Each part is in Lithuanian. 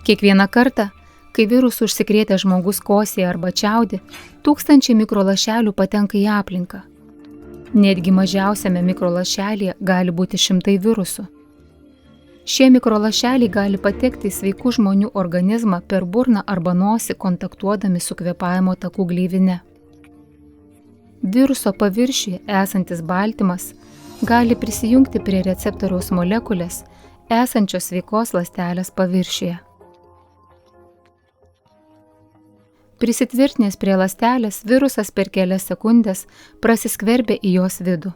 Kiekvieną kartą, kai virusu užsikrėtęs žmogus kosėja arba čiaudi, tūkstančiai mikrolašelių patenka į aplinką. Netgi mažiausiame mikrolašelyje gali būti šimtai virusų. Šie mikrolašeliai gali patekti į sveikų žmonių organizmą per burną arba nosį kontaktuodami su kvėpavimo takų gleivine. Viruso paviršiuje esantis baltymas gali prisijungti prie receptoriaus molekulės esančios sveikos ląstelės paviršiuje. Prisitvirtinęs prie ląstelės, virusas per kelias sekundės prasiskverbia į jos vidų.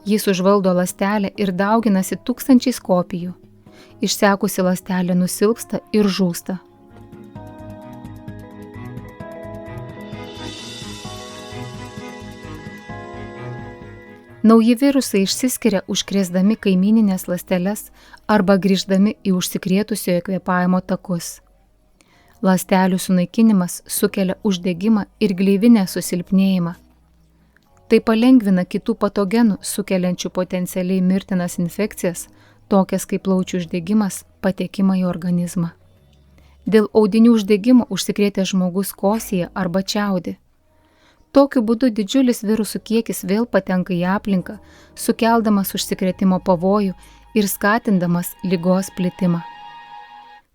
Jis užvaldo ląstelę ir dauginasi tūkstančiais kopijų. Išsekusi ląstelė nusilpsta ir žūsta. Nauji virusai išsiskiria užkrėsdami kaimyninės ląsteles arba grįždami į užsikrėtusiojo kvėpavimo takus. Ląstelių sunaikinimas sukelia uždegimą ir gleivinės susilpnėjimą. Tai palengvina kitų patogenų sukeliančių potencialiai mirtinas infekcijas, tokias kaip plaučių uždegimas, patekimą į organizmą. Dėl audinių uždegimo užsikrėtęs žmogus kosėja arba čiaudi. Tokiu būdu didžiulis virusų kiekis vėl patenka į aplinką, sukeldamas užsikrėtimo pavojų ir skatindamas ligos plitimą.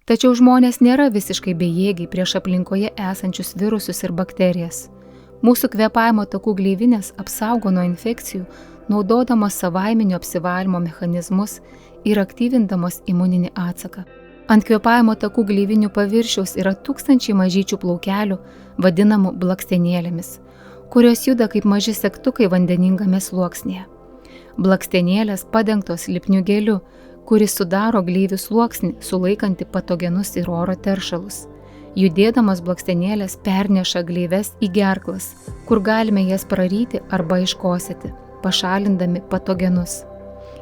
Tačiau žmonės nėra visiškai bejėgiai prieš aplinkoje esančius virusus ir bakterijas. Mūsų kvėpavimo takų gleivinės apsaugo nuo infekcijų, naudodamos savaiminio apsivalymo mechanizmus ir aktyvindamos imuninį atsaką. Ant kvėpavimo takų gleivinių paviršiaus yra tūkstančiai mažyčių plaukelių, vadinamų blakstienėlėmis, kurios juda kaip maži segtukai vandeningame sluoksnyje. Blakstienėlės padengtos lipniu geliu, kuris sudaro gleivių sluoksnį, sulaikanti patogenus ir oro teršalus. Judėdamas blakstienėlės perneša gleives į gerklas, kur galime jas praryti arba iškosėti, pašalindami patogenus.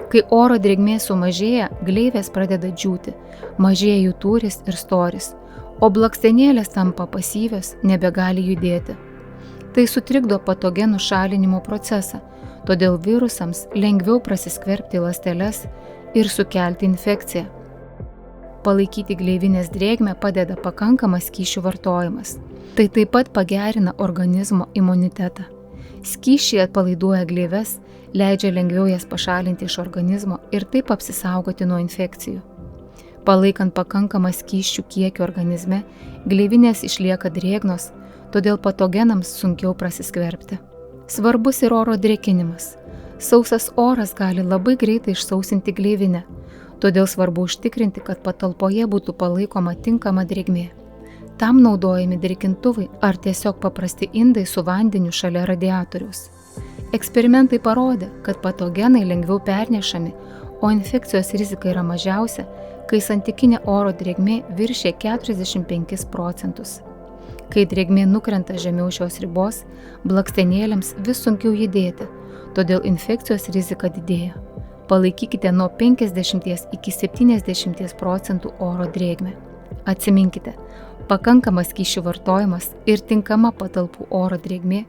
Kai oro drėgmė sumažėja, gleivės pradeda džiūti, mažėja jų tūris ir storis, o blakstienėlės tampa pasyvios, nebegali judėti. Tai sutrikdo patogenų šalinimo procesą, todėl virusams lengviau prasiskverbti į ląsteles ir sukelti infekciją. Palaikyti gleivinės drėgmę padeda pakankamas skysčių vartojimas. Tai taip pat pagerina organizmo imunitetą. Skysčiai atpalaiduoja gleives, leidžia lengviau jas pašalinti iš organizmo ir taip apsisaugoti nuo infekcijų. Palaikant pakankamą skysčių kiekį organizme, gleivinės išlieka drėgnos, todėl patogenams sunkiau prasiskverbti. Svarbus ir oro drėkinimas. Sausas oras gali labai greitai išsausinti gleivinę, todėl svarbu užtikrinti, kad patalpoje būtų palaikoma tinkama drėgmė. Tam naudojami drėkintuvai ar tiesiog paprasti indai su vandeniu šalia radiatoriaus. Eksperimentai parodė, kad patogenai lengviau pernešami, o infekcijos rizika yra mažiausia, kai santykinė oro drėgmė viršė 45%. Kai drėgmė nukrenta žemiau šios ribos, blakstienėlėms vis sunkiau judėti, todėl infekcijos rizika didėja. Palaikykite nuo 50 iki 70% oro drėgmę. Atsiminkite, pakankamas skysčių vartojimas ir tinkama patalpų oro drėgmė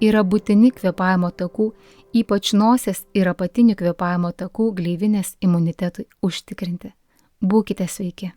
yra būtini kvėpavimo takų, ypač nosies ir apatinių kvėpavimo takų gleivinės imunitetui užtikrinti. Būkite sveiki.